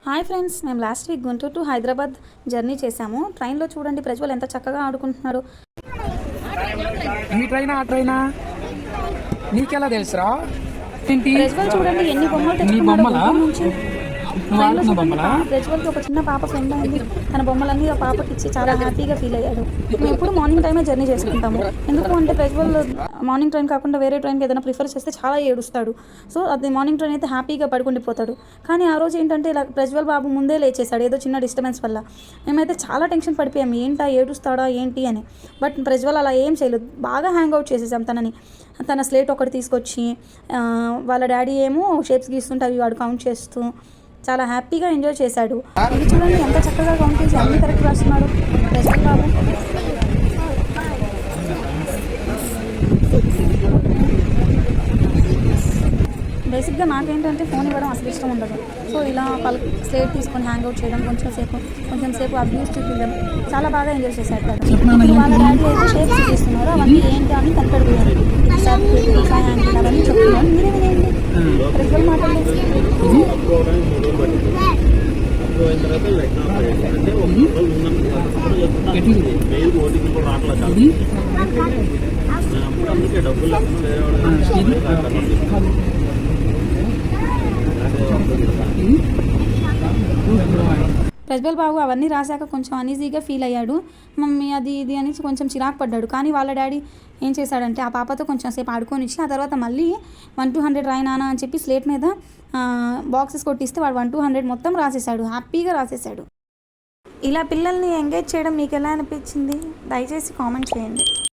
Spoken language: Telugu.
హాయ్ ఫ్రెండ్స్, మేము last week Guntur to Hyderabad journey చేశాము. ట్రైన్లో చూడండి ప్రజ్వల్ ఎంత చక్కగా ఆడుకుంటున్నాడు. ఈ ట్రైనా ఆ ట్రైనా నీకెలా తెలుసురా? ప్రజ్వల్ చూడండి ఎన్ని బొమ్మలు తెచ్చుకున్నాడు గుంటూరు నుంచి. ప్రజ్వల్కి ఒక చిన్న పాప ఫ్రెండ్ అయింది. తన బొమ్మలన్నీ ఆ పాపకి ఇచ్చి చాలా హ్యాపీగా ఫీల్ అయ్యాడు. మేము ఎప్పుడు మార్నింగ్ టైమే జర్నీ చేసుకుంటాము. ఎందుకు అంటే ప్రజ్వల్ మార్నింగ్ ట్రైన్ కాకుండా వేరే ట్రైన్కి ఏదైనా ప్రిఫర్ చేస్తే చాలా ఏడుస్తాడు. సో అది మార్నింగ్ ట్రైన్ అయితే హ్యాపీగా పడుకుండిపోతాడు. కానీ ఆ రోజు ఏంటంటే ఇలా ప్రజ్వల్ బాబు ముందే లేచేశాడు ఏదో చిన్న డిస్టర్బెన్స్ వల్ల. మేమైతే చాలా టెన్షన్ పడిపోయాము, ఏంటా ఏడుస్తాడా ఏంటి అని. బట్ ప్రజ్వల్ అలా ఏం చేయలేదు, బాగా హ్యాంగ్ అవుట్ చేసేసాం తనని. తన స్లేట్ ఒకటి తీసుకొచ్చి వాళ్ళ డాడీ ఏమో షేప్స్ గీస్తుంటే అవి వాడు కౌంట్ చేస్తూ చాలా హ్యాపీగా ఎంజాయ్ చేశాడు. ఇది చూడండి ఎంత చక్కగా కౌంట్ చేసి అన్ని కరెక్ట్ రాస్తున్నాడు ప్రజ్వల్ బాబు. బేసిక్గా నాకేంటంటే ఫోన్ ఇవ్వడం అసలు ఇష్టం ఉండదు. సో ఇలా స్లేట్ తీసుకొని హ్యాంగ్ అవుట్ చేయడం, కొంచెం సేపు అబ్యూస్ చూపించడం చాలా బాగా ఎంజాయ్ చేశారు కదా. వాళ్ళ డాడీ అయితే షేప్స్ తీస్తున్నారు, అవన్నీ ఏంటి అని కనపడుతున్నారు. అవన్నీ చెప్తున్నారు, మీరే వినేయండి ప్రజ్వల్ మాటలు. ప్రజ్వల్ బాబు అవన్నీ రాశాక కొంచెం అనీజీగా ఫీల్ అయ్యాడు. మమ్మీ అది ఇది అని కొంచెం చిరాకు పడ్డాడు. కానీ వాళ్ళ డాడీ ఏం చేశాడంటే ఆ పాపతో కొంచెం సేపు ఆడుకొనిచ్చి ఆ తర్వాత మళ్ళీ 1 to 100 రాయినానా అని చెప్పి స్లేట్ మీద బాక్సెస్ కొట్టిస్తే వాడు 1 to 100 మొత్తం రాసేసాడు, హ్యాపీగా రాసేసాడు. ఇలా పిల్లల్ని ఎంగేజ్ చేయడం మీకు ఎలా అనిపించింది? దయచేసి కామెంట్ చేయండి.